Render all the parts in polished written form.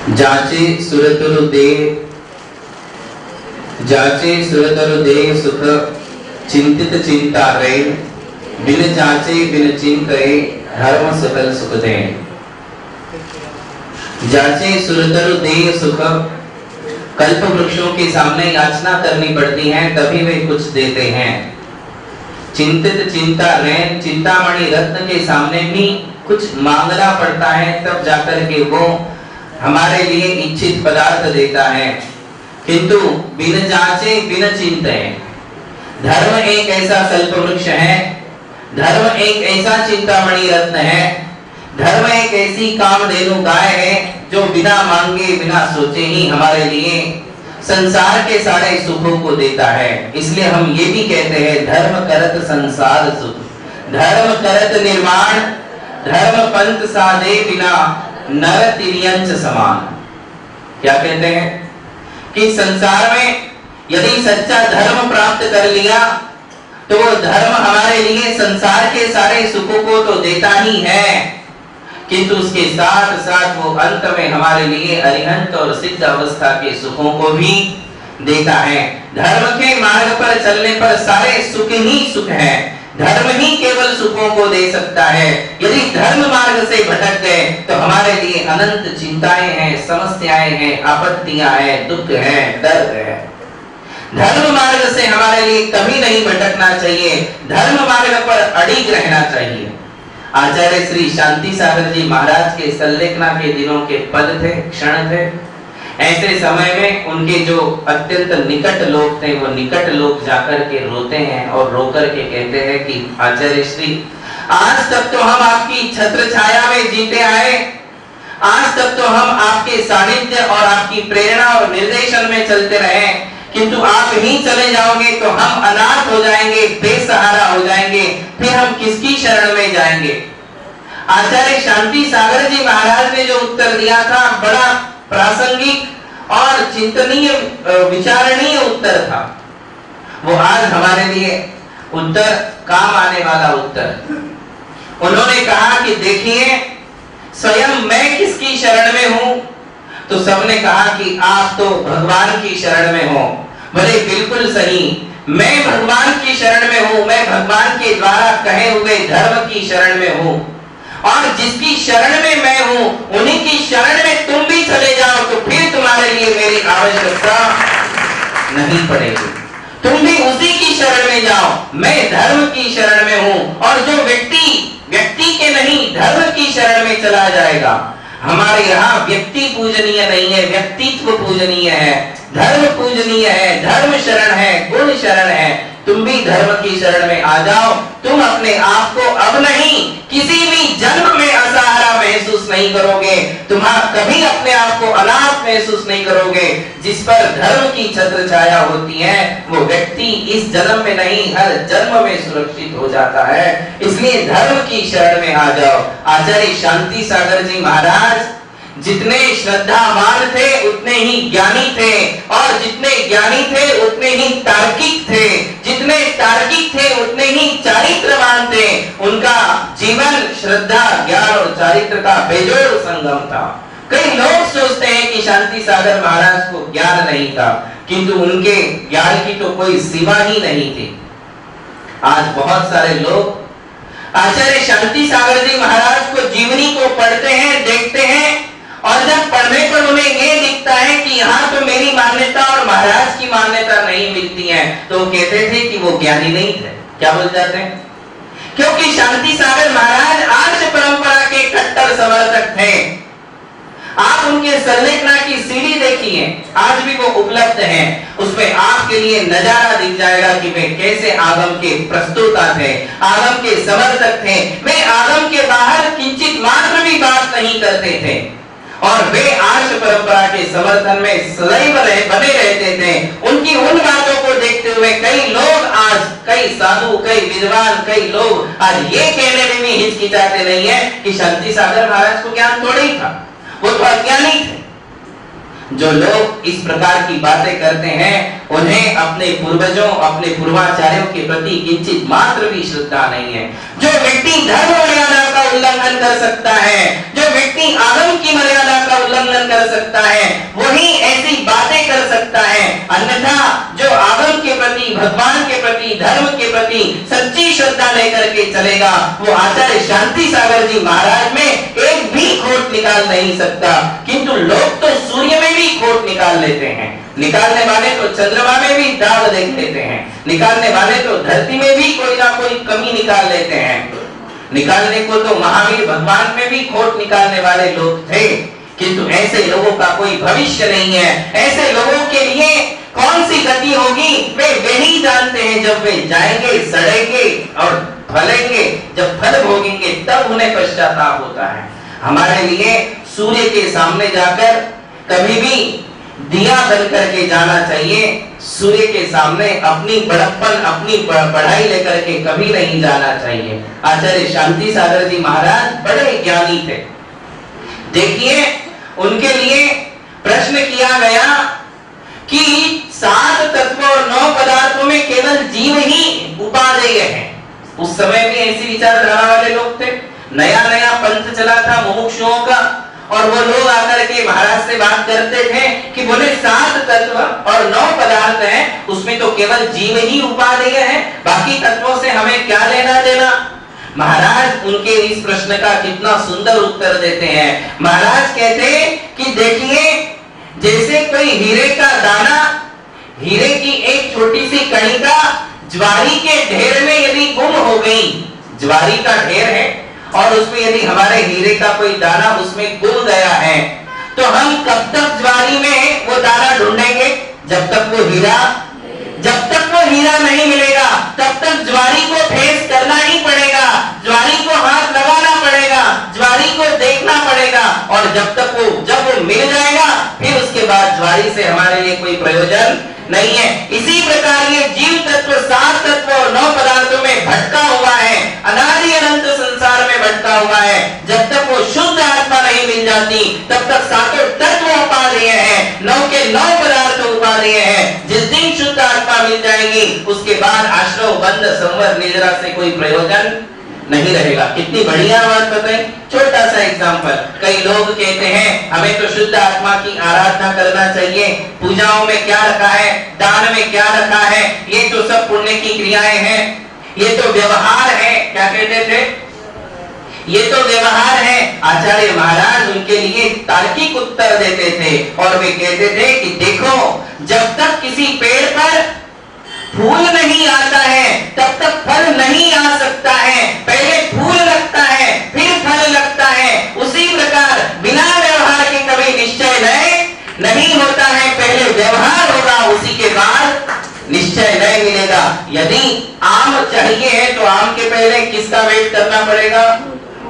जाचे सुरतरु देह सुख चिंतित चिंता रे बिन जाचे बिन चिंतए धर्म सकल सुख दे। जाचे सुरतरु देह सुख, कल्प वृक्षों के सामने याचना करनी पड़ती है तभी वे कुछ देते हैं। चिंतित चिंता रैन, चिंतामणि रत्न के सामने भी कुछ मांगना पड़ता है तब जाकर के वो हमारे लिए इच्छित पदार्थ देता है। किंतु बिन जांचे बिन चिंते, धर्म एक ऐसा कल्प वृक्ष है, धर्म एक ऐसा चिंतामणि रत्न है, धर्म एक ऐसी कामधेनु गाय है जो बिना मांगे बिना सोचे ही हमारे लिए संसार के सारे सुखों को देता है। इसलिए हम ये भी कहते हैं धर्म करत संसार सुख, धर्म करत निर्माण, धर्म पंथ साधे बिना नर तिर्यंच समान। क्या कहते हैं कि संसार में यदि सच्चा धर्म प्राप्त कर लिया तो वो धर्म हमारे लिए संसार के सारे सुखों को तो देता ही है, किंतु उसके साथ साथ वो अंत में हमारे लिए अरिहंत और सिद्ध अवस्था के सुखों को भी देता है। धर्म के मार्ग पर चलने पर सारे सुख ही सुख है, धर्म ही केवल सुखों को दे सकता है। यदि धर्म मार्ग से भटक गए तो हमारे लिए अनंत चिंताएं हैं, समस्याएं हैं, आपत्तियां हैं, दुख है, दर्द है। धर्म मार्ग से हमारे लिए कभी नहीं भटकना चाहिए, धर्म मार्ग पर अड़िग रहना चाहिए। आचार्य श्री शांति सागर जी महाराज के सल्लेखना के दिनों के पद थे, क्षण थे। ऐसे समय में उनके जो अत्यंत निकट लोग थे वो निकट लोग जाकर के रोते हैं और रोकर के कहते हैं कि आचार्य श्री, आज तक तो हम आपकी छत्र छाया में जीते आए, आज तक तो हम आपके सानिध्य और आपकी प्रेरणा और निर्देशन में चलते रहे, किंतु आप ही चले जाओगे तो हम अनाथ हो जाएंगे, बेसहारा हो जाएंगे, फिर हम किसकी शरण में जाएंगे। आचार्य शांति सागर जी महाराज ने जो उत्तर दिया था बड़ा प्रासंगिक और चिंतनीय विचारणीय उत्तर था, वो आज हमारे लिए उत्तर काम आने वाला उत्तर। उन्होंने कहा कि देखिए स्वयं मैं किसकी शरण में हूं, तो सबने कहा कि आप तो भगवान की शरण में हो। बोले बिल्कुल सही, मैं भगवान की शरण में हूं, मैं भगवान के द्वारा कहे हुए धर्म की शरण में हूं, और जिसकी शरण में मैं हूं उन्हीं की शरण में तुम भी चले जाओ तो फिर तुम्हारे लिए मेरी आवश्यकता नहीं पड़ेगी, तुम भी उसी की शरण में जाओ। मैं धर्म की शरण में हूं, और जो व्यक्ति के नहीं धर्म की शरण में चला जाएगा। हमारे यहाँ व्यक्ति पूजनीय नहीं है, व्यक्तित्व पूजनीय है, धर्म पूजनीय है, धर्म शरण है, गुण शरण है। तुम भी धर्म की शरण में आ जाओ, तुम अपने आप को अब नहीं किसी भी जन्म में असहारा महसूस नहीं करोगे, तुम्हारा कभी अपने आप को अनाथ महसूस नहीं करोगे। जिस पर धर्म की छत्र छाया होती है वो व्यक्ति इस जन्म में नहीं हर जन्म में सुरक्षित हो जाता है। इसलिए धर्म की शरण में आ जाओ। आचार्य शांति सागर जी महाराज जितने श्रद्धावान थे उतने ही ज्ञानी थे, और जितने ज्ञानी थे उतने ही तार्किक थे, जितने तार्किक थे उतने ही चारित्रवान थे। उनका जीवन श्रद्धा, ज्ञान और चारित्र का बेजोड़ संगम था। कई लोग सोचते हैं कि शांति सागर महाराज को ज्ञान नहीं था, किंतु उनके ज्ञान की तो कोई सीमा ही नहीं थी। आज बहुत सारे लोग आचार्य शांति सागर जी महाराज को जीवनी को पढ़ते हैं, देखते हैं, और जब पढ़ने पर उन्हें ये दिखता है कि यहाँ तो मेरी मान्यता और महाराज की मान्यता नहीं मिलती है, तो वो कहते थे कि वो ज्ञानी नहीं थे। क्या बोल जाते हैं? क्योंकि शांति सागर महाराज आर्ष परंपरा के कट्टर समर्थक थे। आप उनके सल्लेखना की सीढ़ी देखिए, आज भी वो उपलब्ध है, उसमें आपके लिए नजारा दिख जाएगा कि वे कैसे आगम के प्रस्तुता थे, आगम के समर्थक थे। वे आगम के बाहर किंचित मात्र भी बात नहीं करते थे, और वे आर्ष परंपरा के समर्थन में सदैव बने रहते थे। उनकी उन बातों को देखते हुए कई लोग आज, कई साधु, कई विद्वान, कई लोग आज ये कहने में भी हिचकिचाते नहीं है कि शांति सागर महाराज को ज्ञान थोड़ा ही था, वो तो अज्ञानी थे। जो लोग इस प्रकार की बातें करते हैं उन्हें अपने पूर्वजों, अपने पूर्वाचार्यों के प्रति किंचित मात्र भी श्रद्धा नहीं है। जो व्यक्ति धर्म मर्यादा का उल्लंघन कर सकता है, जो व्यक्ति आगम की मर्यादा का उल्लंघन कर सकता है, वही ऐसी बातें कर सकता है। अन्यथा जो आगम के प्रति, भगवान के प्रति, धर्म के प्रति सच्ची श्रद्धा लेकर के चलेगा, वो आचार्य शांति सागर जी महाराज में एक भी खोट निकाल नहीं सकता। किंतु लोग तो सूर्य में भी खोट निकाल लेते हैं, निकालने वाले तो चंद्रमा में भी दाग देख लेते हैं, निकालने वाले तो धरती में भी कोई ना कोई कमी निकाल लेते हैं। निकालने को तो महावीर भगवान में भी खोट निकालने वाले लोग थे, किंतु ऐसे लोगों का कोई भविष्य नहीं है। ऐसे लोगों के लिए कौन सी गति होगी वे वही जानते हैं। जब वे जाएंगे, सड़ेंगे और फलेंगे, जब फल भोगेंगे तब उन्हें पश्चाताप होता है। हमारे लिए सूर्य के सामने जाकर कभी भी दिया बन करके जाना चाहिए। सूर्य के सामने अपनी बड़प्पन, अपनी बढ़ाई लेकर के कभी नहीं जाना चाहिए। आचार्य शांति सागर जी महाराज बड़े ज्ञानी थे। देखिए, उनके लिए प्रश्न किया गया कि 7 तत्वों और 9 पदार्थों में केवल जीव ही उपादेय है। उस समय भी ऐसी विचारधारा वाले लोग थे। नया नया पंथ चला था मुमुक्षुओं का, और वो लोग आकर के महाराज से बात करते थे कि बोले 7 तत्व और 9 पदार्थ हैं, उसमें तो केवल जीव ही उपादेय है, बाकी तत्वों से हमें क्या लेना देना। महाराज उनके इस प्रश्न का कितना सुंदर उत्तर देते हैं। महाराज कहते कि देखिए, जैसे कोई हीरे का दाना, हीरे की एक छोटी सी कणिका ज्वारी के ढेर में यदि गुम हो गई, ज्वारी का ढेर है और उसमें यदि हमारे हीरे का कोई दाना उसमें गुम गया है, तो हम कब तक ज्वारी में वो दाना ढूंढेंगे? जब तक वो हीरा नहीं मिलेगा तब तक ज्वारी को फेस करना ही पड़ेगा, ज्वारी को हाथ लगाना पड़ेगा, ज्वारी को देखना पड़ेगा, और जब वो मिल जाएगा फिर उसके बाद ज्वारी से हमारे लिए कोई प्रयोजन नहीं है। इसी प्रकार ये जीव तत्व 7 तत्व और 9 पदार्थों में भटका हुआ है, अनादि अनंत संसार में भटका हुआ है। जब तक वो शुद्ध आत्मा नहीं मिल जाती तब तक 7 तत्व उपादेय हैं, 9 के 9 पदार्थ उपादेय हैं। जिस दिन शुद्ध आत्मा मिल जाएगी उसके बाद आश्रव बंद संवर निद्रा से कोई प्रयोजन नहीं रहेगा। कितनी बढ़िया बात बताई। छोटा सा एग्जांपल, कई लोग कहते हैं हमें तो शुद्ध आत्मा की आराधना करना चाहिए, पूजाओं में क्या रखा है, दान में क्या रखा है, ये तो सब पुण्य की क्रियाएं हैं, ये तो व्यवहार है। क्या कहते थे? ये तो व्यवहार है। आचार्य महाराज उनके लिए तार्किक उत्तर देते थे और वे कहते थे कि देखो, जब तक किसी पेड़ पर फूल नहीं आता है तब तक फल नहीं आ सकता है। पहले फूल लगता है फिर फल लगता है। उसी प्रकार बिना व्यवहार के कभी निश्चय नहीं होता है। पहले व्यवहार होगा, उसी के बाद निश्चय नहीं मिलेगा। यदि आम चाहिए है तो आम के पहले किसका वेट करना पड़ेगा?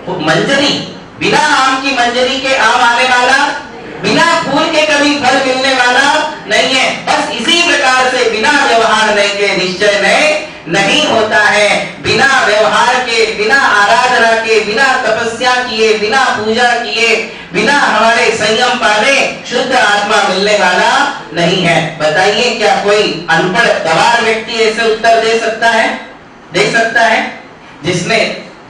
मंजरी। बिना आम की मंजरी के आम आने वाला, बिना फूल के कभी फल मिलने वाला नहीं है। बस इसी प्रकार से बिना व्यवहार के निश्चय नहीं होता है। बिना व्यवहार के, बिना आराधना के, बिना तपस्या किए, बिना पूजा किए, बिना हमारे संयम पाले शुद्ध आत्मा मिलने वाला नहीं है। बताइए, क्या कोई अनपढ़ गवार व्यक्ति ऐसे उत्तर दे सकता है? दे सकता है? जिसने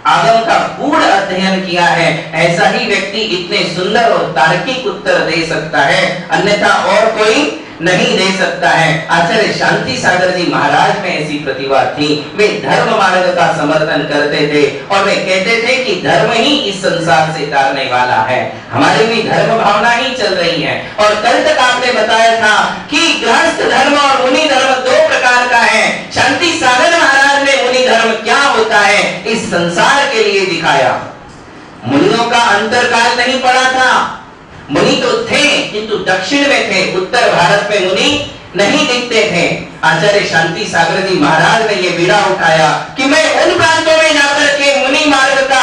आगम का गूढ़ अध्ययन किया है, ऐसा ही व्यक्ति इतने सुंदर और तार्किक उत्तर दे सकता है, अन्यथा और कोई नहीं दे सकता है। आचार्य शांति सागर जी महाराज में ऐसी प्रतिभा थी। वे धर्म मार्ग का समर्थन करते थे और वे कहते थे कि धर्म ही इस संसार से तारने वाला है। हमारी भी धर्म भावना ही चल रही है। और कल तक आपने बताया था कि गृहस्थ धर्म और मुनि धर्म 2 प्रकार का है। शांति सागर महाराज ने मुनि धर्म क्या होता है इस संसार के लिए दिखाया। मुनियों का अंतरकाल नहीं पड़ा था। मुनि तो थे किंतु दक्षिण में थे, उत्तर भारत में मुनि नहीं दिखते थे। आचार्य शांति सागर जी महाराज ने यह बीड़ा उठाया कि मैं उन प्रांतों में जाकर के मुनि मार्ग का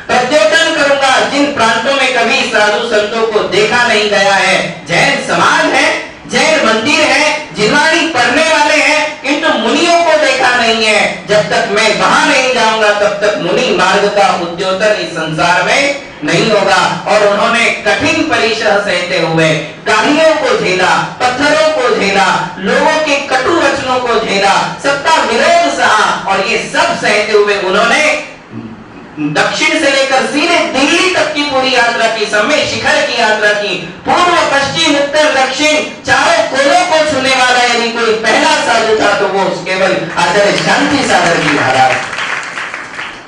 प्रद्योतन करूंगा जिन प्रांतों में कभी साधु संतों को देखा नहीं गया है। जैन समाज है, जैन मंदिर है, जिनवाणी पढ़ने वाले हैं, किंतु मुनियों को देखा नहीं है। जब तक मैं वहां नहीं जाऊंगा तब तक मुनि मार्ग का उद्योतन इस संसार में नहीं होगा। और उन्होंने कठिन परिश्रम सहते हुए गालियों को झेला, पत्थरों को झेला, लोगों के कटु वचनों को झेला, सबका विरोध सहा, और ये सब सहते हुए उन्होंने दक्षिण से लेकर सीधे दिल्ली तक की पूरी यात्रा की, समय शिखर की यात्रा की, पूर्व पश्चिम उत्तर दक्षिण चारों कोनों को छूने वाला यदि कोई पहला साधु था तो वो केवल आचार्य शांति सागर जी महाराज।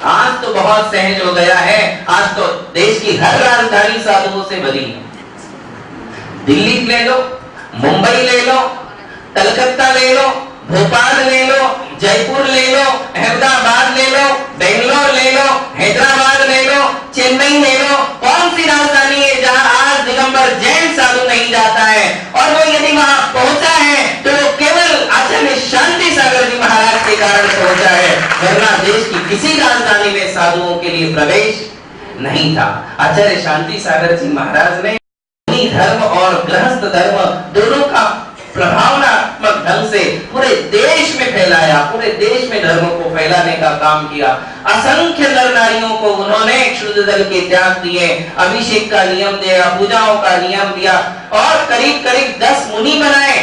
आज तो बहुत सहज हो गया है, आज तो देश की हर राजधानी साधुओं से भरी है। दिल्ली ले लो, मुंबई ले लो, कलकत्ता ले लो, भोपाल ले लो, जयपुर ले लो, अहमदाबाद ले लो, बेंगलोर ले लो, हैदराबाद ले लो, चेन्नई ले लो, कौन सी राजधानी है जहां आज दिगंबर जैन साधु नहीं जाता है? और वो यदि वहां पहुंचा है तो वो केवल आचार्य शांति सागर जी महाराज के कारण पहुंचा है, वरना देश की किसी राजधानी में साधुओं के लिए प्रवेश नहीं था। आचार्य शांति सागर जी महाराज ने धर्म और गृहस्थ धर्म दोनों का प्रभावनात्मक ढंग से पूरे देश में फैलाया, पूरे देश में धर्म को फैलाने का काम किया। असंख्य नर नारियों को उन्होंने क्षुद्र दल के त्याग दिए, अभिषेक का नियम दिया, पूजाओं का नियम दिया और करीब करीब 10 मुनि बनाए,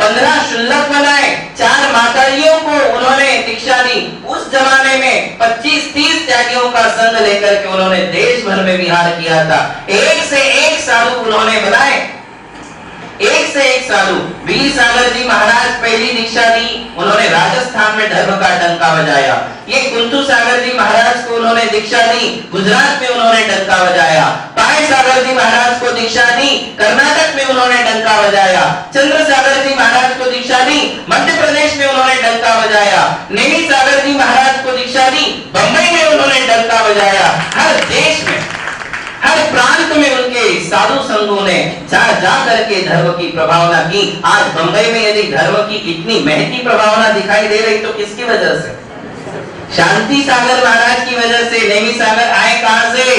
15 शुल्लक बनाए, 4 माताजियों को उन्होंने दीक्षा दी। उस जमाने में 25-30 त्यागियों का संघ लेकर के उन्होंने देश भर में विहार किया था। एक से एक साधु उन्होंने बनाए, एक से एक साधु। वीर सागर जी महाराज पहली दीक्षा दी, उन्होंने राजस्थान में धर्म का डंका बजाया। ये कुंतु सागर जी महाराज को उन्होंने दीक्षा दी, गुजरात में उन्होंने डंका बजाया। पाय सागर जी महाराज को दीक्षा दी, कर्नाटक में उन्होंने डंका बजाया। चंद्र सागर जी महाराज को दीक्षा दी, मध्य प्रदेश में उन्होंने डंका बजाया। नेमी सागर जी महाराज को दीक्षा दी, बंबई में उन्होंने डंका बजाया। हर देश में, हर प्रांत में उनके साधु संघों ने जा करके धर्म की प्रभावना की। आज बंबई में यदि धर्म की इतनी महती प्रभावना दिखाई दे रही तो किसकी वजह से? शांति सागर महाराज की वजह से। नेमी सागर आए कहां से?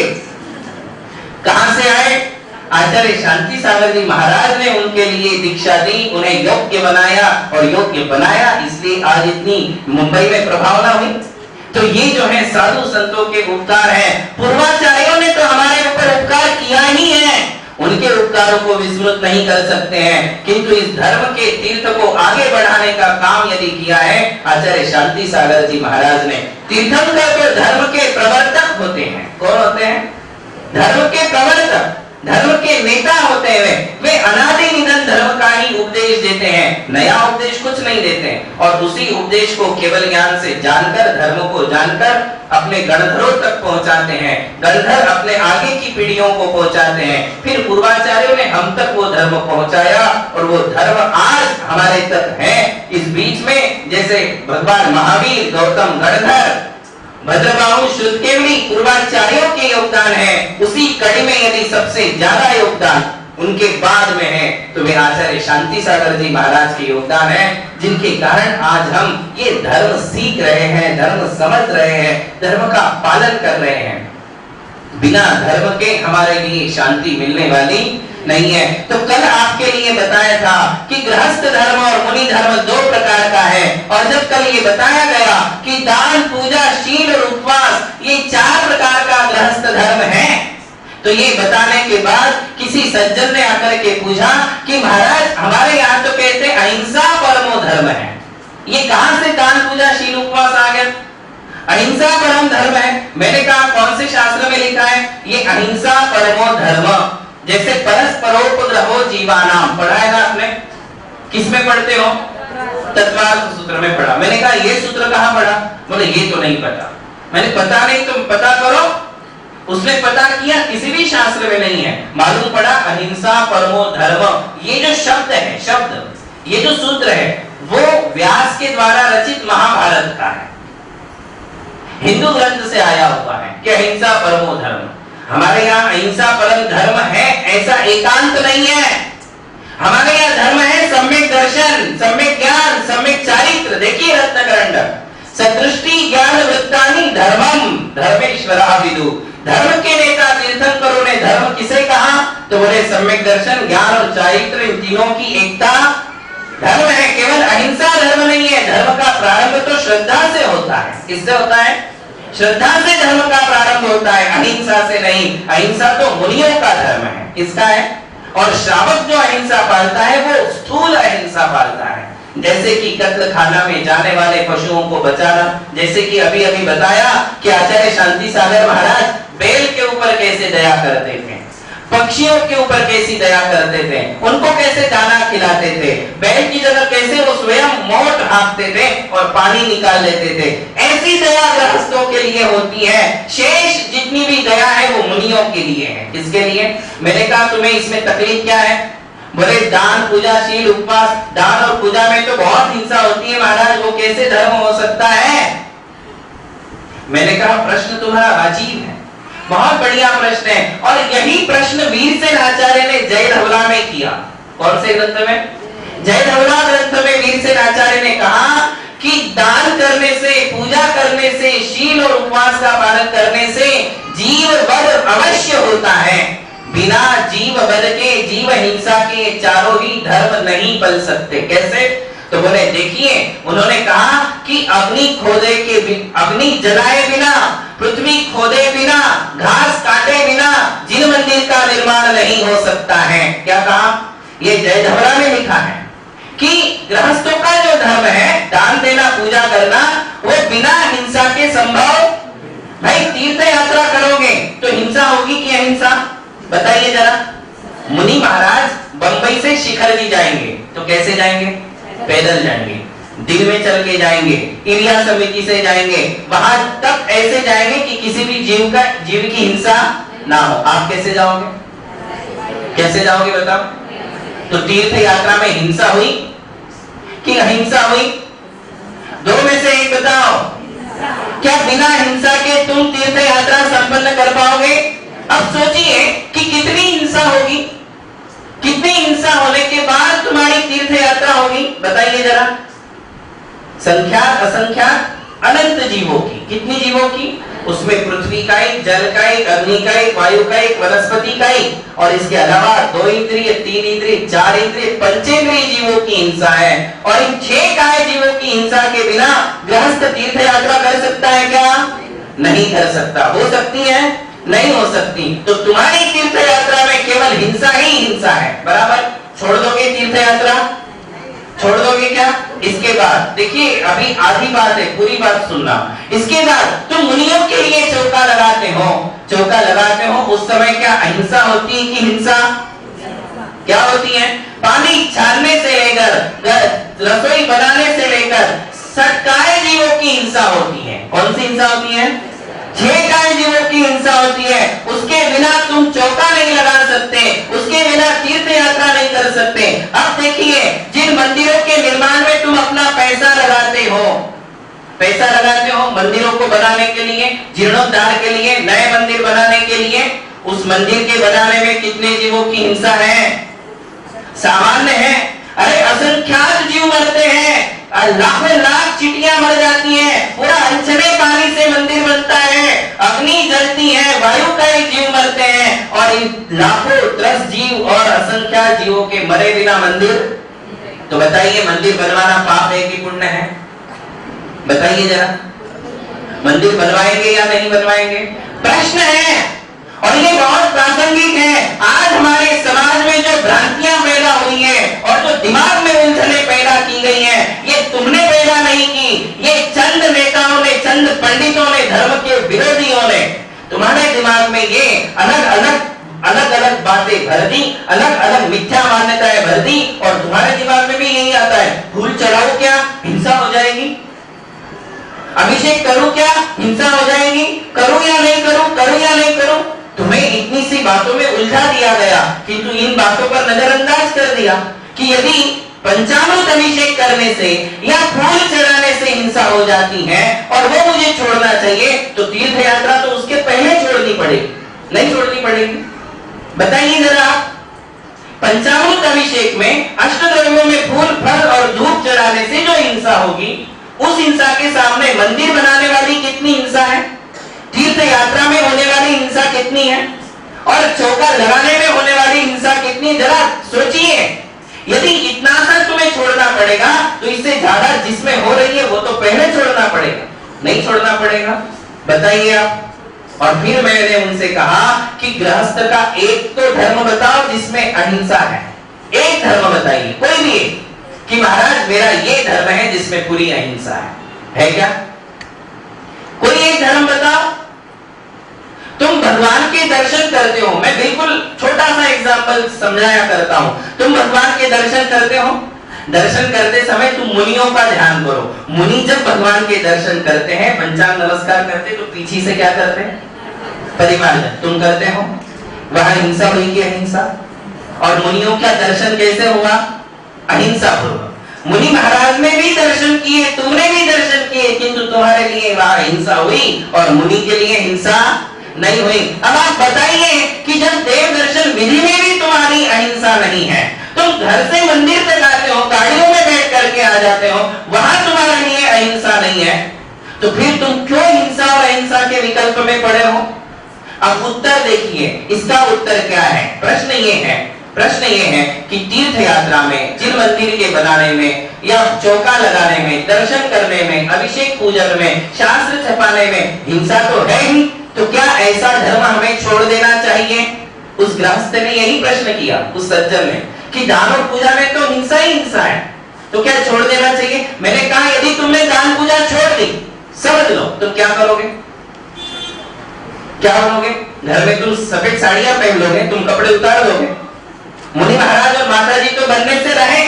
कहां से आए? आचार्य शांति सागर जी महाराज ने उनके लिए दीक्षा दी, उन्हें योग्य बनाया और योग्य बनाया, इसलिए आज इतनी मुंबई में प्रभावना हुई। तो ये जो है साधु संतों के उपकार हैं। पूर्वाचार्यों ने तो हमारे ऊपर उपकार किया ही है, उनके उपकारों को विस्मृत नहीं कर सकते हैं, किंतु इस धर्म के तीर्थ को आगे बढ़ाने का काम यदि किया है आचार्य शांति सागर जी महाराज ने। तीर्थंकर तो धर्म के प्रवर्तक होते हैं। कौन होते हैं? धर्म के प्रवर्तक, धर्म के नेता होते हैं। वे अनादि निधन धर्म का ही उपदेश देते हैं, नया उपदेश कुछ नहीं देते हैं। और उसी उपदेश को केवल ज्ञान से जानकर, धर्म को जानकर अपने गणधरों तक पहुंचाते हैं, गणधर अपने आगे की पीढ़ियों को पहुंचाते हैं। फिर पूर्वाचार्यों ने हम तक वो धर्म पहुंचाया और वो धर्म आज हमारे तक है। इस बीच में जैसे भगवान महावीर, गौतम गणधर, भद्रबाहु, श्रुतकेवली पूर्वाचार्यों के योगदान है, उसी कड़ी में यदि सबसे ज्यादा योगदान उनके बाद में है तो वे आचार्य शांति सागर जी महाराज के योगदान है, जिनके कारण आज हम ये धर्म सीख रहे हैं, धर्म समझ रहे हैं, धर्म का पालन कर रहे हैं। बिना धर्म के हमारे लिए शांति मिलने वाली नहीं है। तो कल आपके लिए बताया था कि गृहस्थ धर्म और मुनि धर्म 2 प्रकार का है, और जब कल ये बताया गया कि दान, पूजा, शील और उपवास ये 4 प्रकार का गृहस्थ धर्म है, तो ये बताने के बाद किसी सज्जन ने आकर के पूछा कि महाराज हमारे यहाँ तो कहते हैं अहिंसा परमो धर्म है, ये कहां से दान, पूजा, शील, उपवास आ गया? अहिंसा परम धर्म है। मैंने कहा कौन से शास्त्र में लिखा है? ये अहिंसा परमो धर्म। जैसे परस्परोपद्रवो जीवानाम पढ़ा है ना आपने? किस में पढ़ते हो? तत्वार्थ सूत्र में पढ़ा। मैंने कहा ये सूत्र कहाँ पढ़ा? बोले ये तो नहीं पता। मैंने पता नहीं, तुम पता करो। उसने पता किया, किसी भी शास्त्र में नहीं है। मालूम पड़ा अहिंसा परमो धर्म। ये जो शब्द है, शब्द, ये जो सूत्र है वो व्यास के द्वारा रचित महाभारत का है, हिंदू ग्रंथ से आया हुआ है कि अहिंसा परमो धर्म। हमारे यहाँ अहिंसा परम धर्म है ऐसा एकांत नहीं है। हमारे यहाँ धर्म है सम्यक दर्शन, सम्यक ज्ञान, सम्यक चारित्र। देखिए रत्नकरंडक, सदृष्टि ज्ञान वृत्तानि धर्मम धर्मेश्वरा विदु। धर्म के नेता तीर्थंकरों ने धर्म किसे कहा? तो बोले सम्यक दर्शन, ज्ञान और चारित्र, इन तीनों की एकता धर्म है। केवल अहिंसा धर्म नहीं है। धर्म का प्रारंभ तो श्रद्धा से होता है। किससे होता है? श्रद्धा से धर्म का प्रारंभ होता है, अहिंसा से नहीं। अहिंसा तो मुनियों का धर्म है, किसका है? और श्रावक जो अहिंसा पालता है वो स्थूल अहिंसा पालता है। जैसे कि कत्ल खाना में जाने वाले पशुओं को बचाना, जैसे कि अभी अभी बताया कि आचार्य शांति सागर महाराज बैल के ऊपर कैसे दया करते थे, पक्षियों के ऊपर कैसी दया करते थे, उनको कैसे दाना खिलाते थे, बैल की जगह कैसे वो स्वयं मोट हाँकते थे और पानी निकाल लेते थे। ऐसी दया गृहस्थों के लिए होती है। शेष जितनी भी दया है वो मुनियों के लिए है। किसके लिए? मैंने कहा तुम्हें इसमें तकलीफ क्या है? बोले दान पूजा शील उपवास, दान और पूजा में तो बहुत हिंसा होती है महाराज, वो कैसे धर्म हो सकता है? मैंने कहा प्रश्न तुम्हारा अजीब है, बहुत बढ़िया प्रश्न है, और यही प्रश्न वीरसेन आचार्य ने जय धवला में किया। कौन से ग्रंथ में? जय धवला ग्रंथ में वीरसेन आचार्य ने कहा कि दान करने से, पूजा करने से, शील और उपवास का पालन करने से जीव वध अवश्य होता है। बिना जीव वध के, जीव हिंसा के चारों ही धर्म नहीं पल सकते। कैसे? तो बोले देखिए, उन्होंने कहा कि अग्नि खोदे के, अग्नि जलाए बिना, पृथ्वी खोदे बिना, घास काटे बिना जिन मंदिर का निर्माण नहीं हो सकता है। क्या कहा? ये जय धवला में लिखा है कि गृहस्थों का जो धर्म है, दान देना, पूजा करना, वो बिना हिंसा के संभव। भाई तीर्थ यात्रा करोगे तो हिंसा होगी कि अहिंसा? बताइए जरा। मुनि महाराज बंबई से शिखर जी जाएंगे तो कैसे जाएंगे? पैदल जाएंगे, दिन में चल के जाएंगे, इरिया समिति से जाएंगे, वहां तक ऐसे जाएंगे कि किसी भी जीव की हिंसा ना हो। आप कैसे जाओगे? कैसे जाओगे बताओ? तो तीर्थ यात्रा में हिंसा हुई कि अहिंसा हुई? दो में से एक बताओ। क्या बिना हिंसा के तुम तीर्थ यात्रा संपन्न कर पाओगे? अब सोचिए कि कितनी हिंसा होगी, कितनी हिंसा होने के बाद तुम्हारी तीर्थ यात्रा होगी? बताइए जरा। संख्यात असंख्यात अनंत जीवों की। कितनी जीवों की? उसमें पृथ्वी का एक, जल का एक, अग्नि का एक, वायु का एक, वनस्पति का एक, और इसके अलावा 2 इंद्रिय, 3 इंद्रिय, 4 इंद्रिय, पंचेंद्रिय जीवों की हिंसा है। और इन 6 काय जीवों की हिंसा के बिना गृहस्थ तीर्थ यात्रा कर सकता है क्या? नहीं कर सकता। हो सकती है? नहीं हो सकती। तो तुम्हारी तीर्थ यात्रा में केवल हिंसा ही हिंसा है। बराबर? छोड़ दोगे तीर्थ यात्रा? छोड़ दोगे क्या? इसके बाद देखिए, अभी आधी बात है, पूरी बात सुनना। इसके बाद तुम मुनियों के लिए चौका लगाते हो, चौका लगाते हो, उस समय क्या अहिंसा होती है कि हिंसा? क्या होती है? पानी छानने से लेकर रसोई बनाने से लेकर सटकाए जीवों की हिंसा होती है। कौन सी हिंसा होती है? 6 काय जीवों की हिंसा होती है। उसके बिना तुम चौका नहीं लगा सकते, उसके बिना तीर्थ यात्रा नहीं कर सकते। अब देखिए, जिन मंदिरों के निर्माण में तुम अपना पैसा लगाते हो, पैसा लगाते हो मंदिरों को बनाने के लिए, जीर्णोद्धार के लिए, नए मंदिर बनाने के लिए, उस मंदिर के बनाने में कितने जीवों की हिंसा है? सामान्य है? अरे असंख्यात जीव मरते हैं, लाखों लाख चिड़ियां मर जाती हैं, पूरा अनछने पानी से मंदिर बनता है, अग्नि जलती है, वायु का जीव मरते हैं, और इन लाखों 10 जीव और असंख्यात जीवों के मरे बिना मंदिर। तो बताइए, मंदिर बनवाना पाप है कि पुण्य है? बताइए जरा। मंदिर बनवाएंगे या नहीं बनवाएंगे? प्रश्न है, और ये बहुत प्रासंगिक है। आज हमारे समाज में जो भ्रांतियां पैदा हुई हैं और जो दिमाग में उलझने पैदा की गई हैं, ये तुमने पैदा नहीं की, ये चंद नेताओं ने, चंद पंडितों ने, धर्म के विरोधियों ने तुम्हारे दिमाग में ये अलग अलग बातें भर दी, अलग अलग मिथ्या मान्यताएं भर दी, और तुम्हारे दिमाग में भी यही आता है, फूल चढ़ाओ क्या? हिंसा हो जाएगी। अभिषेक करूं क्या? हिंसा हो जाएगी। करूं या नहीं करूं? करूं या नहीं करूं? तुम्हें इतनी सी बातों में उलझा दिया गया, किंतु इन बातों पर नजरअंदाज कर दिया कि यदि पंचामृत अभिषेक करने से या फूल चढ़ाने से हिंसा हो जाती है और वो मुझे छोड़ना चाहिए, तो तीर्थ यात्रा तो उसके पहले छोड़नी पड़ेगी, नहीं छोड़नी पड़ेगी? बताइए जरा। पंचामृत अभिषेक में अष्टद्रव्यों में फूल, फल और धूप चढ़ाने से जो हिंसा होगी, उस हिंसा के सामने मंदिर बनाने वाली कितनी हिंसा है, तीर्थ यात्रा में होने वाली हिंसा कितनी है, और चौका लगाने में होने वाली हिंसा कितनी? जरा सोचिए। यदि इतना सा तुम्हें छोड़ना पड़ेगा, तो इससे ज्यादा जिसमें हो रही है वो तो पहले छोड़ना पड़ेगा, नहीं छोड़ना पड़ेगा? बताइए आप। और फिर मैंने उनसे कहा कि गृहस्थ का एक तो धर्म बताओ जिसमें अहिंसा है, एक धर्म बताइए, कोई भी एक, कि महाराज मेरा ये धर्म है जिसमें पूरी अहिंसा है क्या? कोई एक धर्म बताओ। तुम भगवान के दर्शन करते हो, मैं बिल्कुल छोटा सा एग्जांपल समझाया करता हूं। तुम भगवान के दर्शन करते हो, दर्शन करते समय तुम मुनियों का ध्यान करो। मुनि जब भगवान के दर्शन करते हैं, पंचांग नमस्कार करते, तो पीछे से क्या करते हैं? परिवार तुम करते हो, वहां हिंसा हुई कि अहिंसा? और मुनियों का दर्शन कैसे हुआ? अहिंसा पूर्वक। मुनि महाराज ने भी दर्शन किए, तुमने भी दर्शन किए, किंतु तुम्हारे लिए वहां हिंसा हुई और मुनि के लिए हिंसा नहीं हुई। अब आप बताइए कि जब देव दर्शन विधि में भी तुम्हारी अहिंसा नहीं है, तुम घर से मंदिर तक आते हो, गाड़ियों में बैठ करके आ जाते हो, वहां तुम्हारे लिए अहिंसा नहीं है, तो फिर तुम क्यों हिंसा और अहिंसा के विकल्प में पड़े हो? अब उत्तर देखिए, इसका उत्तर क्या है? प्रश्न ये है कि तीर्थ यात्रा में, जिन मंदिर के बनाने में या चौका लगाने में, दर्शन करने में, अभिषेक पूजन में, शास्त्र छपाने में हिंसा तो है ही, तो क्या ऐसा धर्म हमें छोड़ देना चाहिए? उस गृहस्थ ने यही प्रश्न किया, उस सज्जन ने, कि दान और पूजा में तो हिंसा ही हिंसा है, तो क्या छोड़ देना चाहिए? मैंने कहा यदि तुमने दान पूजा छोड़ दी, समझ लो, तो क्या करोगे? क्या बनोगे? घर में तुम सफेद साड़ियां पहन लोगे, तुम कपड़े उतार दोगे। मुनि महाराज और माता जी तो बनने से रहे,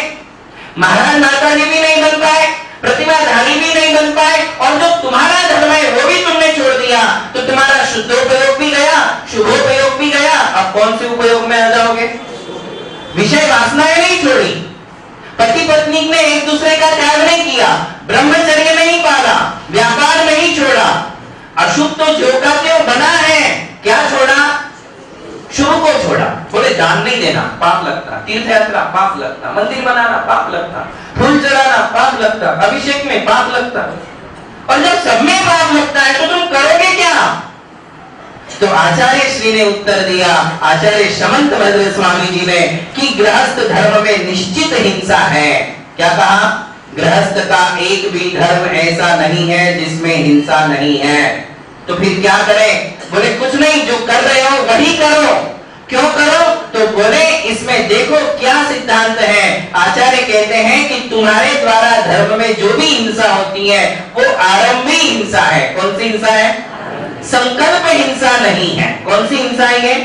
महाराज माता जी भी नहीं बन पाए, प्रतिमाधारी भी नहीं बन पाए, और जो तुम्हारा धर्म है वो भी तुमने छोड़ दिया, तो तुम्हारा शुद्धोपयोग भी गया, शुभोपयोग भी गया। अब कौन से उपयोग में आ जाओगे? विषय वासनाएं नहीं छोड़ी, पति पत्नी ने एक दूसरे का त्याग नहीं किया, ब्रह्मचर्य नहीं पाला, व्यापार नहीं छोड़ा, अशुभ तो जो का त्यों बना है, क्या छोड़ा? शुभ को छोड़ा। बोले दान नहीं देना पाप लगता, तीर्थ यात्रा पाप लगता, मंदिर बनाना पाप लगता, फूल चढ़ाना पाप लगता, अभिषेक में पाप लगता। और जब सब में पाप लगता है तो तुम करोगे क्या? तो आचार्य श्री ने उत्तर दिया, आचार्य समंत भद्र स्वामी जी ने, कि गृहस्थ धर्म में निश्चित हिंसा है। क्या कहा? गृहस्थ का एक भी धर्म ऐसा नहीं है जिसमें हिंसा नहीं है। तो फिर क्या करें? बोले कुछ नहीं, जो कर रहे हो वही करो। क्यों करो? तो बोले इसमें देखो क्या सिद्धांत है। आचार्य कहते हैं कि तुम्हारे द्वारा धर्म में जो भी हिंसा होती है वो आरंभी हिंसा है। कौन सी हिंसा है? संकल्प हिंसा नहीं है। कौन सी हिंसा है?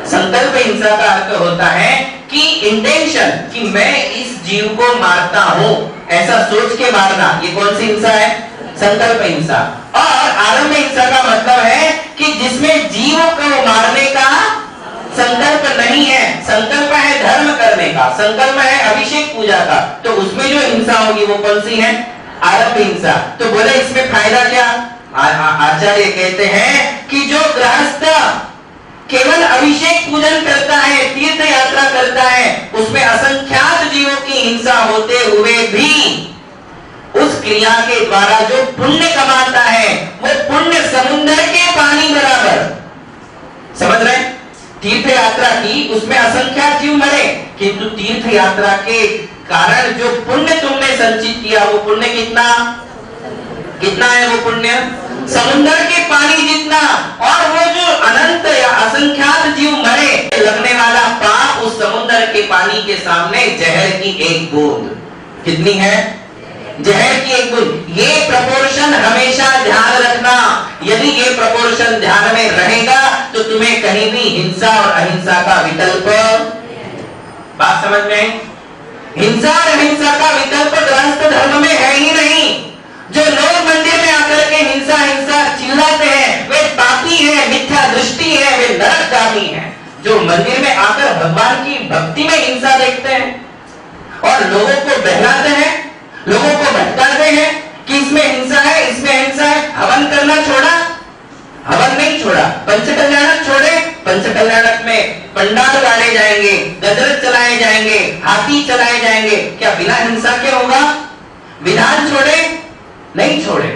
संकल्प हिंसा का अर्थ होता है कि इंटेंशन, कि मैं इस जीव को मारता हूं, ऐसा सोच के मारना, ये कौन सी हिंसा है? संकल्प हिंसा। और आरंभ हिंसा का मतलब है कि जिसमें जीव को मारने का संकल्प नहीं है, संकल्प है धर्म करने का, संकल्प है अभिषेक पूजा का, तो उसमें जो हिंसा होगी वो कौन सी है? आरंभ हिंसा। तो बोले इसमें फायदा क्या? आचार्य कहते हैं कि जो गृहस्थ केवल अभिषेक पूजन करता है, तीर्थ यात्रा करता है, उसमें असंख्यात जीवों की हिंसा होते हुए भी उस क्रिया के द्वारा जो पुण्य कमाता है वो पुण्य समुद्र के पानी बराबर। समझ रहे? तीर्थ यात्रा की, उसमें असंख्यात जीव मरे, किंतु तीर्थ यात्रा के कारण जो पुण्य तुमने संचित किया वो पुण्य कितना है? वो पुण्य समुद्र के पानी जितना। और वो जो अनंत या असंख्यात जीव मरे, लगने वाला पाप उस समुद्र के पानी के सामने जहर की एक बूंद। कितनी है? जहर की एक बूंद। ये प्रपोर्शन हमेशा ध्यान रखना। यदि ये प्रपोर्शन ध्यान में रहेगा तो तुम्हें कहीं भी हिंसा और अहिंसा का विकल्प, बात समझ में आई? हिंसा और अहिंसा का विकल्प गृहस्थ धर्म में है ही नहीं। जो लोग मंदिर में आकर के हिंसा हिंसा चिल्लाते हैं वे पापी हैं, मिथ्या दृष्टि है, वे नरकगामी हैं। जो मंदिर में आकर भगवान की भक्ति में हिंसा देखते हैं और लोगों को बहलाते हैं, लोगों को भटकाते हैं कि इसमें हिंसा है, इसमें हिंसा है, हवन करना छोड़ा? हवन नहीं छोड़ा। पंचकल्याणक छोड़े? पंचकल्याणक में पंडाल गाड़े जाएंगे, गजरत चलाए जाएंगे, हाथी चलाए जाएंगे, क्या बिना हिंसा के होगा? विधान छोड़े? नहीं छोड़े।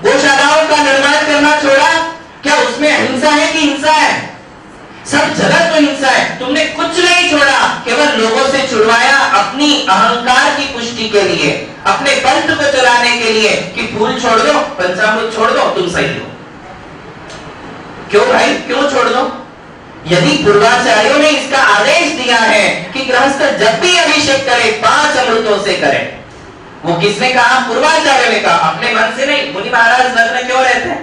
गौशालाओं का निर्माण करना छोड़ा? क्या उसमें हिंसा है कि हिंसा है? सब जगह तो हिंसा है। तुमने कुछ नहीं छोड़ा, केवल लोगों से छुड़वाया अपनी अहंकार की पुष्टि के लिए, अपने पंथ को चलाने के लिए, कि फूल छोड़ दो, पंचामृत छोड़ दो, तुम सही हो। क्यों भाई, क्यों छोड़ दो? यदि पूर्वाचार्यों ने इसका आदेश दिया है कि गृहस्थ जब भी अभिषेक करे 5 अमृतों से करे, वो किसने कहा? पूर्वाचार्यों ने कहा, अपने मन से नहीं। मुनि महाराज नग्न क्यों रहते हैं?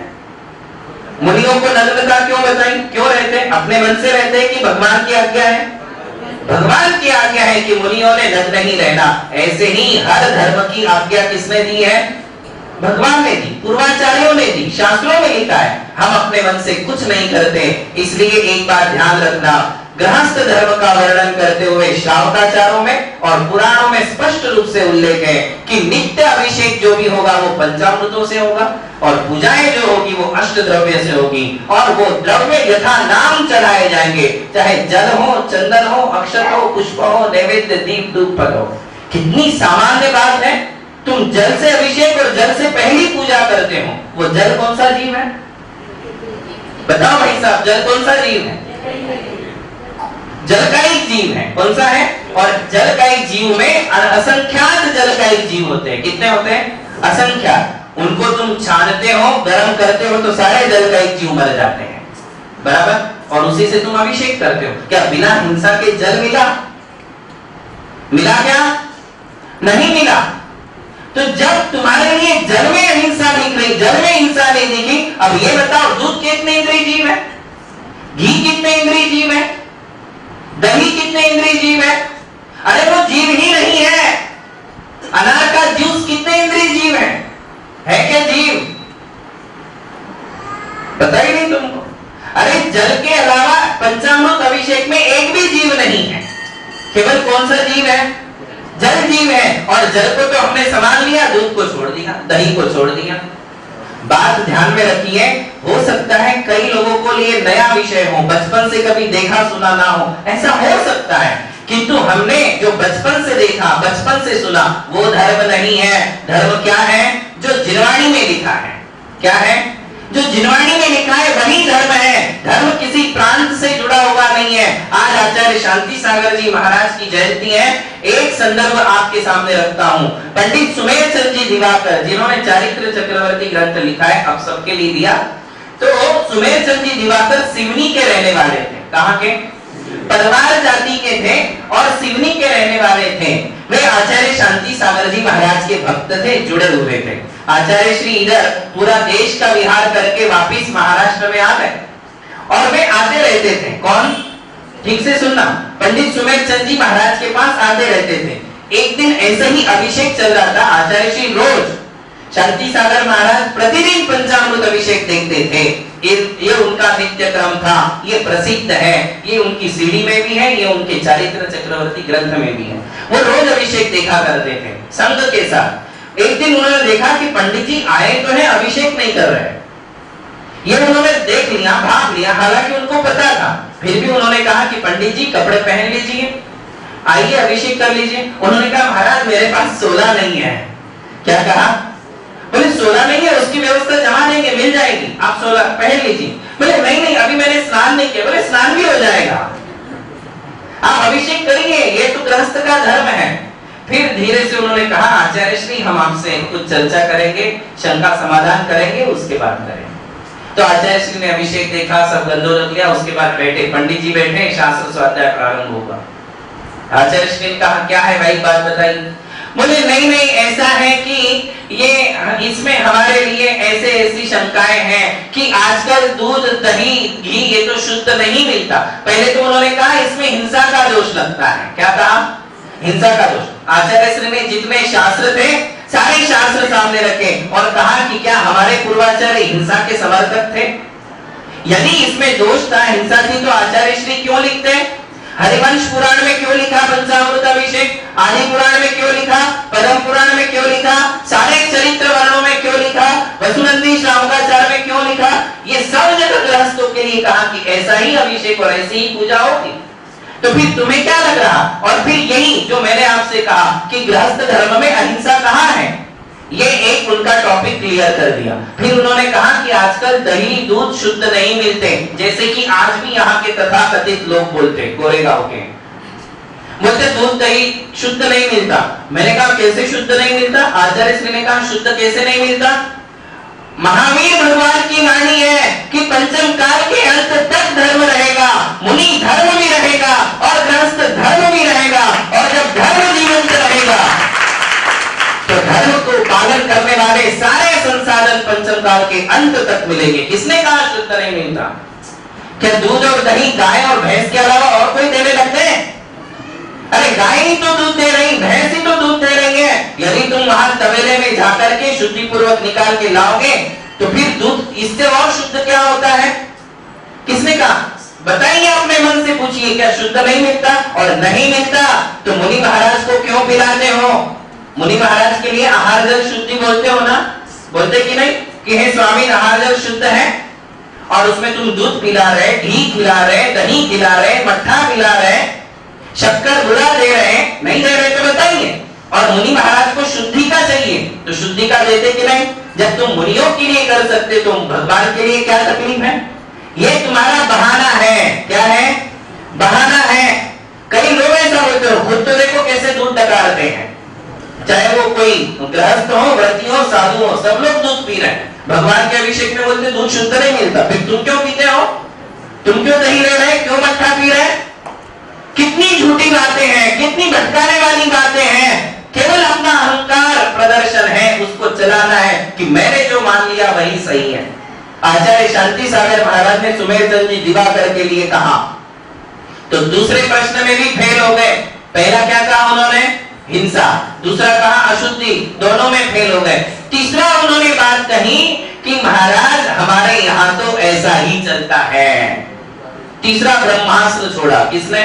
मुनियों को नग्नता क्यों बताई? क्यों रहते? अपने मन से रहते हैं कि भगवान की आज्ञा है? भगवान की आज्ञा है कि मुनियों ने नग्न ही रहना। ऐसे ही हर धर्म की आज्ञा किसने दी है? भगवान ने दी, पूर्वाचार्यों ने दी, शास्त्रों में लिखा है। हम अपने मन से कुछ नहीं करते। इसलिए एक बात ध्यान रखना, गृहस्थ धर्म का वर्णन करते हुए श्रावकाचारों में और पुराणों में स्पष्ट रूप से उल्लेख है कि नित्य अभिषेक जो भी होगा वो पंचामृतों से होगा और पूजाएं जो होगी वो अष्ट द्रव्य से होगी और वो द्रव्य यथा नाम चढ़ाए जाएंगे, चाहे जल हो, चंदन हो, अक्षत हो, पुष्प हो, नैवेद्य, दीप, धूप, फल हो। कितनी सामान्य बात है। तुम जल से अभिषेक और जल से पहली पूजा करते हो। वो जल कौन सा जीव है? बताओ भाई साहब, जल कौन सा जीव है? जल का एक जीव है। कौन सा है? और जल का एक जीव में असंख्यात जल का एक जीव होते हैं। कितने होते हैं? असंख्यात। उनको तुम छानते हो, गर्म करते हो तो सारे जल का एक जीव मर जाते हैं, बराबर। और उसी से तुम अभिषेक करते हो। क्या बिना हिंसा के जल मिला? मिला क्या? नहीं मिला। तो जब तुम्हारे लिए जल में अहिंसा दिख रही, जल में हिंसा नहीं दिखी, अब ये बताओ दूध कितने इंद्रिय जीव है? घी कितने इंद्रिय जीव है? दही कितने इंद्रिय जीव है? अरे वो जीव ही नहीं है। अनार का जूस कितने इंद्रिय जीव है क्या जीव? पता ही नहीं तुमको। अरे जल के अलावा पंचामृत अभिषेक में एक भी जीव नहीं है। केवल कौन सा जीव है? जल जीव है। और जल को तो हमने संभाल लिया, दूध को छोड़ दिया, दही को छोड़ दिया। बात ध्यान में रखिए, हो सकता है कई लोगों को लिए नया विषय हो, बचपन से कभी देखा सुना ना हो, ऐसा हो सकता है। किंतु हमने जो बचपन से देखा, बचपन से सुना, वो धर्म नहीं है। धर्म क्या है? जो जिनवाणी में लिखा है। क्या है? जो जिनवाणी में लिखा है वही धर्म है। धर्म किसी प्रांत से जुड़ा हुआ नहीं है। आज आचार्य शांति सागर जी महाराज की जयंती है। एक संदर्भ आपके सामने रखता हूं। पंडित सुमेर चंद जी दिवाकर, जिन्होंने चारित्र चक्रवर्ती ग्रंथ लिखा है, अब सबके लिए दिया। तो सुमेर चंद जी दिवाकर सिवनी के रहने वाले थे। कहां के? परवार जाति के थे और सिवनी के रहने वाले थे। वे आचार्य शांति सागर जी महाराज के भक्त थे, जुड़े हुए थे। आचार्य श्री इधर पूरा देश का विहार करके वापिस महाराष्ट्र में आ गए और वे आते रहते थे। कौन? ठीक से सुनना, पंडित सुमेर चंद जी महाराज के पास आते रहते थे। एक दिन ऐसे ही अभिषेक चल रहा था। आचार्य श्री रोज शांति सागर महाराज प्रतिदिन पंचामृत अभिषेक देखते थे। ये उनका नित्य क्रम था, ये प्रसिद्ध है, ये उनकी सीढ़ी में भी है, ये उनके चारित्र चक्रवर्ती ग्रंथ में भी है। वो रोज अभिषेक देखा करते थे संघ के साथ। एक दिन उन्होंने देखा कि पंडित जी आए तो है, अभिषेक नहीं कर रहे। ये उन्होंने देख लिया, भाग लिया, हालांकि उनको पता था। फिर भी उन्होंने कहा कि पंडित जी कपड़े पहन लीजिए, आइए अभिषेक कर लीजिए। उन्होंने कहा महाराज मेरे पास 16 नहीं है। क्या कहा? बोले 16 नहीं है, उसकी व्यवस्था जमा देंगे, मिल जाएगी, आप 16 पहन लीजिए। बोले नहीं नहीं, अभी मैंने स्नान नहीं किया। बोले स्नान भी हो जाएगा, आप अभिषेक करिए, ये तो गृहस्थ का धर्म है। फिर धीरे से उन्होंने कहा आचार्य श्री हम आपसे कुछ चर्चा करेंगे, शंका समाधान करेंगे, उसके बाद करेंगे। तो आचार्य श्री ने अभिषेक देखा, सब गंदो रख लिया, उसके बाद बैठे, पंडित जी बैठे, शास्त्र स्वाध्याय प्रारंभ होगा। आचार्य श्री ने कहा क्या है भाई, बात बताइए। बोले नहीं नहीं, ऐसा है कि ये इसमें हमारे लिए ऐसे ऐसी शंकाएं हैं कि आजकल दूध, दही, घी ये तो शुद्ध नहीं मिलता। पहले तो उन्होंने कहा इसमें हिंसा का दोष लगता है। क्या कहा? हिंसा का दोष। आचार्य श्री ने जितने शास्त्र थे सारे शास्त्र सामने रखे और कहा कि क्या हमारे पूर्वाचार्य हिंसा के समर्थक थे? यदि इसमें दोष था, हिंसा थी, तो आचार्य श्री क्यों लिखते? हरिवंश पुराण में क्यों लिखा पंचामृत अभिषेक? आदि पुराण में क्यों लिखा? पद्म पुराण में क्यों लिखा? सारे चरित्र वर्णों में क्यों लिखा? वसुनंदी श्रावकाचार्य में क्यों लिखा? ये सब जगह गृहस्थों के लिए कहा कि ऐसा ही अभिषेक और ऐसी ही पूजा होगी। तो फिर तुम्हें क्या लग रहा? और फिर यही जो मैंने आपसे कहा कि गृहस्थ धर्म में अहिंसा कहाँ है, ये एक उनका टॉपिक क्लियर कर दिया। फिर उन्होंने कहा कि आजकल दही दूध शुद्ध नहीं मिलते, जैसे कि आज भी यहाँ के तथाकथित लोग बोलते, गोरेगांव के बोलते दूध दही शुद्ध नहीं मिलता। मैंने कहा कैसे शुद्ध नहीं मिलता? आचार्य श्री ने कहा शुद्ध कैसे नहीं मिलता? महावीर भगवान की वाणी है कि पंचम काल के अंत तक धर्म रहेगा, मुनि धर्म भी रहेगा और गृहस्थ धर्म भी रहेगा। और जब धर्म जीवंत रहेगा तो धर्म को पालन करने वाले सारे संसाधन पंचम काल के अंत तक मिलेंगे। किसने कहा शुद्ध नहीं मिलता? क्या दूध और दही गाय और भैंस के अलावा और कोई देने लगते हैं? अरे गाय ही तो दूध दे रही, भैंस ही तो दूध दे रही है। यदि तुम वहां तबेले में जाकर के शुद्धि पूर्वक निकाल के लाओगे तो फिर दूध इससे और शुद्ध क्या होता है? किसने कहा? बताइए, अपने मन से पूछिए, क्या शुद्ध नहीं मिलता? और नहीं मिलता तो मुनि महाराज को क्यों पिलाते हो? मुनि महाराज के लिए आहार जल शुद्धि बोलते हो ना? बोलते कि नहीं कि हे स्वामी आहार जल शुद्ध है और उसमें तुम दूध पिला रहे, घी खिला रहे, दही खिला रहे, मट्ठा खिला रहे, शक्कर बुला दे रहे, नहीं दे रहे तो बताइए। और मुनि महाराज को शुद्धि का चाहिए तो शुद्धि का देते कि नहीं? जब तुम मुनियों के लिए कर सकते तो भगवान के लिए क्या तकलीफ है? ये तुम्हारा बहाना है। क्या है? बहाना है। कई लोग ऐसा होते हो, खुद तो देखो कैसे दूध डकारते हैं, चाहे वो कोई गृहस्थ हो, व्रती हो, साधु हो, सब लोग दूध पी रहे हैं। भगवान के अभिषेक में बोलते दूध शुद्ध नहीं मिलता, फिर तुम क्यों पीते हो? तुम क्यों दही ले रहे, क्यों मट्ठा पी रहे? कितनी झूठी बातें हैं, कितनी भटकाने वाली बातें हैं। केवल अपना अहंकार प्रदर्शन है, उसको चलाना है कि मैंने जो मान लिया वही सही है। आचार्य शांति सागर महाराज ने सुमेरचंद जी दिवाकर के लिए कहा तो दूसरे प्रश्न में भी फेल हो गए। पहला क्या कहा उन्होंने? हिंसा। दूसरा कहा अशुद्धि, दोनों में फेल हो गए। तीसरा उन्होंने बात कही कि महाराज हमारे यहाँ तो ऐसा ही चलता है। तीसरा ब्रह्मास्त्र छोड़ा। किसने?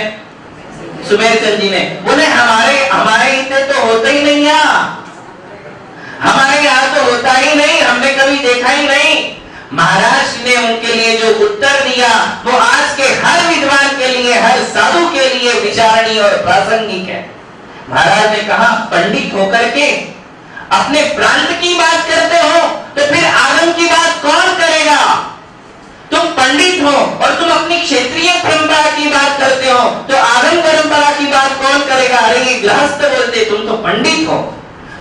सुमेरचंद जी ने। बोले हमारे इतने तो होता ही नहीं, हमारे यहाँ तो होता ही नहीं, हमने कभी देखा ही नहीं। महाराज ने उनके लिए जो उत्तर दिया वो आज के हर विद्वान के लिए, हर साधु के लिए विचारणीय और प्रासंगिक है। महाराज ने कहा पंडित होकर के अपने प्रांत की बात करते हो तो फिर आगम की बात कौन करेगा? तुम पंडित हो और तुम अपनी क्षेत्रीय परंपरा की बात करते हो तो आगम परंपरा की बात कौन करेगा? अरे ये गृहस्थ बोलते, तुम तो पंडित हो,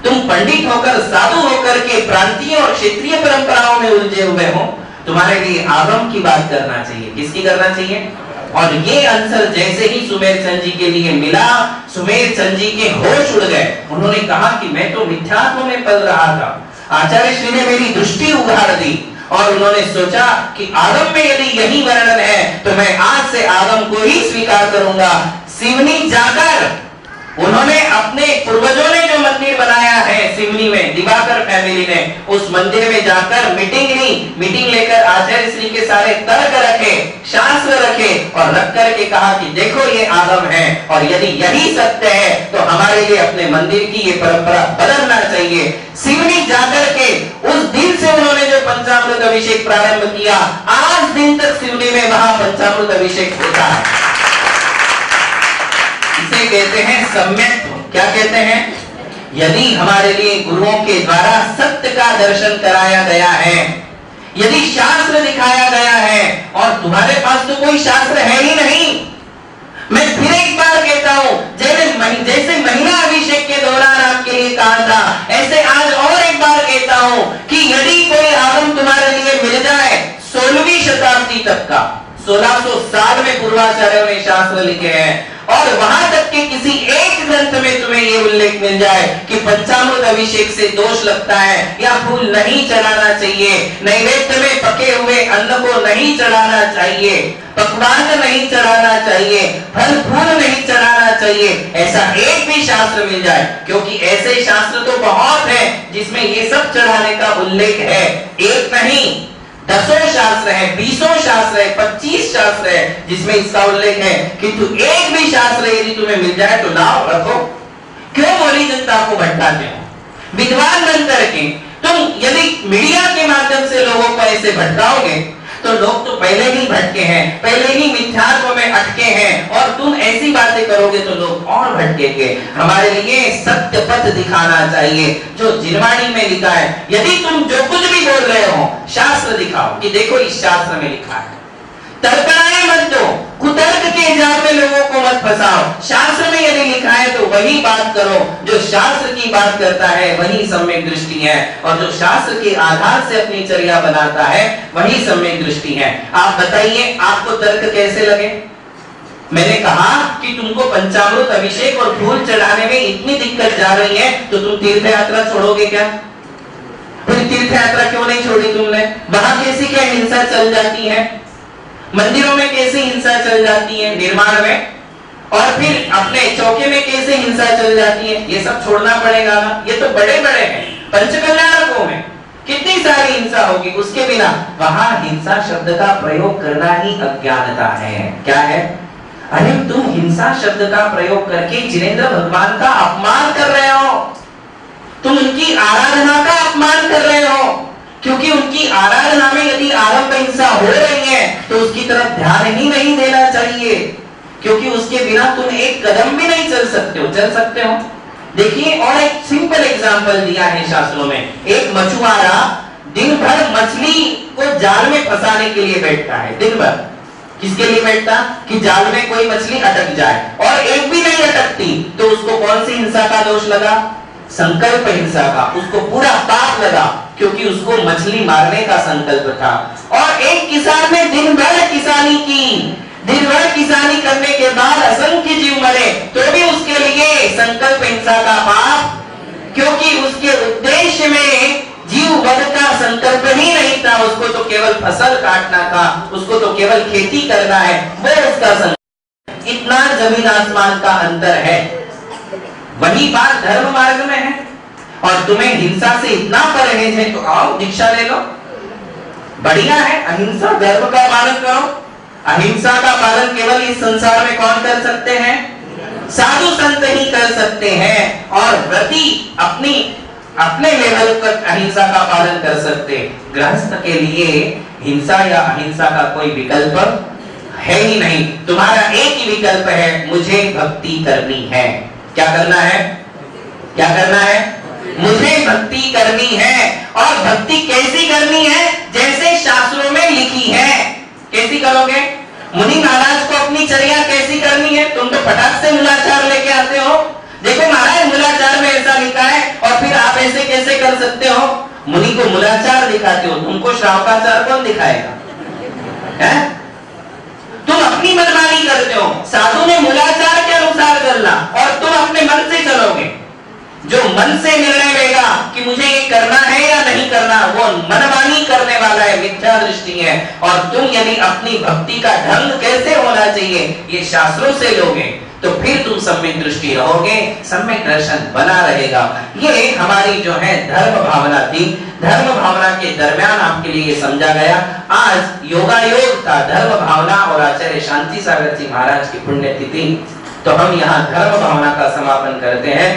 तुम पंडित होकर साधु होकर के प्रांतीय और क्षेत्रीय परंपराओं में उलझे हुए हो, तुम्हारे लिए आगम की बात करना चाहिए। किसकी करना चाहिए? और ये आंसर जैसे ही सुमेरचंद जी के लिए मिला, सुमेरचंद जी के होश उड़ गए। उन्होंने कहा कि मैं तो मिथ्यात्व में पल रहा था, आचार्य श्री ने मेरी दृष्टि उघाड़ दी और उन्होंने सोचा कि आगम में यदि यही वर्णन है तो मैं आज से आगम को ही स्वीकार करूंगा। सिवनी जाकर उन्होंने अपने पूर्वजों ने जो मंदिर बनाया है सिवनी में, दिवाकर फैमिली ने, उस मंदिर में जाकर मीटिंग ली। मीटिंग लेकर आचार्य श्री के सारे तर्क रखे, शास्त्र रखे और रख करके कहा कि देखो ये आगम है और यदि यही सत्य है तो हमारे लिए अपने मंदिर की ये परंपरा बदलना चाहिए। सिवनी जाकर के उस दिन से उन्होंने जो पंचामृत अभिषेक प्रारंभ किया, आज दिन तक सिवनी में वहां पंचामृत अभिषेक होता है। इसे कहते हैं सम्यक। क्या कहते हैं? यदि हमारे लिए गुरुओं के द्वारा सत्य का दर्शन कराया गया है, यदि शास्त्र दिखाया गया है और तुम्हारे पास तो कोई शास्त्र है ही नहीं। मैं फिर एक बार कहता हूं, जैसे महिला अभिषेक के दौरान आपके लिए कहा था, ऐसे आज और एक बार कहता हूं कि यदि कोई आगम तुम्हारे लिए मिल जाए 16वीं शताब्दी तक का, 1600 साल में पूर्वाचार्यों ने शास्त्र लिखे हैं और वहां तक के किसी एक ग्रंथ में तुम्हें ये उल्लेख मिल जाए कि पंचामृत अभिषेक से दोष लगता है या फूल नहीं चढ़ाना चाहिए, नैवेद्य में पके हुए अन्न को नहीं चढ़ाना चाहिए, पकवान नहीं चढ़ाना चाहिए, फल फूल नहीं चढ़ाना चाहिए, ऐसा एक भी शास्त्र मिल जाए, क्योंकि ऐसे शास्त्र तो बहुत है जिसमें ये सब चढ़ाने का उल्लेख है। एक नहीं, दसों शास्त्र है, 20 शास्त्र है, 25 शास्त्र है जिसमें इसका उल्लेख है। किंतु एक भी शास्त्र यदि तुम्हें मिल जाए तो लाओ रखो। क्यों बोली जनता को भटकाते हो? विद्वान बन करके तुम यदि मीडिया के माध्यम से लोगों को ऐसे भटकाओगे तो लोग तो पहले ही भटके हैं, पहले ही मिथ्यात्व में अटके हैं और तुम ऐसी बातें करोगे तो लोग और भटकेंगे। हमारे लिए सत्य पथ दिखाना चाहिए जो जिनवाणी में लिखा है। यदि तुम जो कुछ भी बोल रहे हो शास्त्र दिखाओ कि देखो इस शास्त्र में लिखा है। तर्कणाएं मत दो, कुतर्क के जाल में लोगों को मत फंसाओ। शास्त्र में यदि लिखा है तो वही बात करो जो शास्त्र की बात करता है, वही सम्यक दृष्टि है। और जो शास्त्र के आधार से अपनी चर्या बनाता है वही सम्यक दृष्टि है। आप बताइए आपको तर्क कैसे लगे? मैंने कहा कि तुमको पंचामृत अभिषेक और फूल चढ़ाने में इतनी दिक्कत जा रही है तो तुम तीर्थ यात्रा छोड़ोगे क्या? फिर तीर्थ यात्रा क्यों नहीं छोड़ी तुमने? वहां कैसी क्या हिंसा चल जाती है, मंदिरों में कैसे हिंसा चल जाती है निर्माण में, और फिर अपने चौके में कैसे हिंसा चल जाती है, ये सब छोड़ना पड़ेगा ना। ये तो बड़े बड़े हैं, पंचकल्याणकों में कितनी सारी हिंसा होगी, उसके बिना वहां हिंसा शब्द का प्रयोग करना ही अज्ञानता है। क्या है? अरे तुम हिंसा शब्द का प्रयोग करके जिनेंद्र भगवान का अपमान कर रहे हो, तुम उनकी आराधना का अपमान कर रहे हो, क्योंकि उनकी आराधना में यदि आरंभ हिंसा हो रही है तो उसकी तरफ ध्यान ही नहीं देना चाहिए, क्योंकि उसके बिना तुम एक कदम भी नहीं चल सकते हो। चल सकते हो? देखिए, और एक सिंपल एग्जांपल दिया है शास्त्रों में। एक मछुआरा दिन भर मछली को जाल में फंसाने के लिए बैठता है, दिन भर। किसके लिए बैठता? कि जाल में कोई मछली अटक जाए, और एक भी नहीं अटकती तो उसको कौन सी हिंसा का दोष लगा? संकल्प हिंसा का। उसको पूरा पाप लगा, क्योंकि उसको मछली मारने का संकल्प था। और एक किसान ने दिन भर किसानी की, दिन भर किसानी करने के बाद असंख्य जीव मरे, तो भी उसके लिए संकल्प हिंसा का पाप, क्योंकि उसके उद्देश्य में जीव वध का संकल्प ही नहीं था। उसको तो केवल फसल काटना था, उसको तो केवल खेती करना है, वो उसका संकल्प। इतना जमीन आसमान का अंतर है। वही बात धर्म मार्ग में है। और तुम्हें हिंसा से इतना परहेज है तो आओ दीक्षा ले लो, बढ़िया है। अहिंसा धर्म का पालन करो। अहिंसा का पालन केवल इस संसार में कौन कर सकते हैं? साधु संत ही कर सकते हैं। और व्रती अपने लेवल पर अहिंसा का पालन कर सकते। गृहस्थ के लिए हिंसा या अहिंसा का कोई विकल्प है ही नहीं। तुम्हारा एक ही विकल्प है, मुझे भक्ति करनी है। क्या करना है? क्या करना है? मुझे भक्ति करनी है। और भक्ति कैसी करनी है? जैसे शास्त्रों में लिखी है। कैसी करोगे? मुनि महाराज को अपनी चर्या कैसी करनी है? तुम तो फटाक से मूलाचार लेके आते हो। देखो महाराज, मूलाचार में ऐसा लिखा है, और फिर आप ऐसे कैसे कर सकते हो? मुनि को मूलाचार दिखाते हो, तुमको श्रावकाचार कौन दिखाएगा? है? तुम अपनी मनमानी करते हो। साधु ने मूलाचार के अनुसार करना, और तुम अपने मन से चलोगे। जो मन से निर्णय लेगा कि मुझे ये करना है या नहीं करना, वो मनमानी करने वाला है, मिथ्या दृष्टि है। और तुम यदि अपनी भक्ति का ढंग कैसे होना चाहिए ये शास्त्रों से लोगे, तो फिर तुम सम्यक दृष्टि रहोगे, सम्यक दर्शन बना रहेगा। ये हमारी जो है धर्म भावना थी। धर्म भावना के दरमियान आपके लिए समझा गया। आज योगायोग था, धर्म भावना और आचार्य शांति सागर जी महाराज की पुण्यतिथि, तो हम यहाँ धर्म भावना का समापन करते हैं।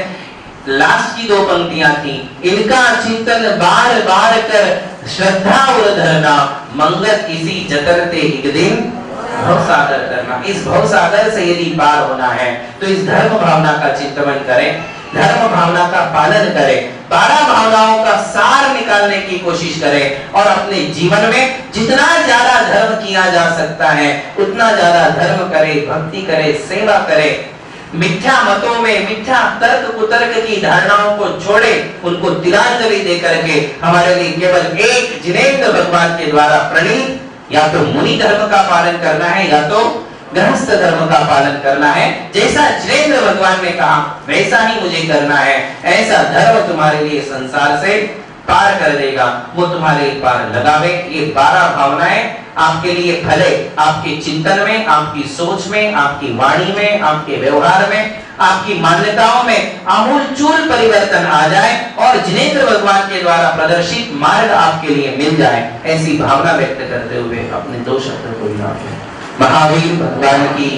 लास्ट की दो पंक्तियां थी, इनका चिंतन बार बार कर श्रद्धा और धरना, मंगत इसी जतरते एक दिन भवसागर करना। इस भवसागर से यदि पार होना है तो इस धर्म भावना का चिंतन करें, धर्म भावना का पालन करें, 12 भावनाओं का सार निकालने की कोशिश करें, और अपने जीवन में जितना ज्यादा धर्म किया जा सकता है उतना ज्यादा धर्म करें, भक्ति करें, सेवा करें। मिथ्या मतों में, मिथ्या तर्क कुतर्क की धारणाओं को छोड़े, उनको तिलांजलि देकर के हमारे लिए केवल एक जिनेंद्र भगवान के द्वारा प्रणीत या तो मुनि धर्म का पालन करना है या तो गृहस्थ धर्म का पालन करना है। जैसा जिनेंद्र भगवान ने कहा वैसा ही मुझे करना है। ऐसा धर्म तुम्हारे लिए संसार से पार कर देगा, वो तुम्हारे पार लगावे। ये 12 भावनाएं आपके लिए भले आपके चिंतन में, आपकी सोच में, आपकी वाणी में, आपके व्यवहार में, आपकी मान्यताओं में आमूलचूल परिवर्तन आ जाए, और जिनेंद्र भगवान के द्वारा प्रदर्शित मार्ग आपके लिए मिल जाए, ऐसी भावना व्यक्त करते हुए अपने 2 शब्द को विराम दें। महावीर भगवान की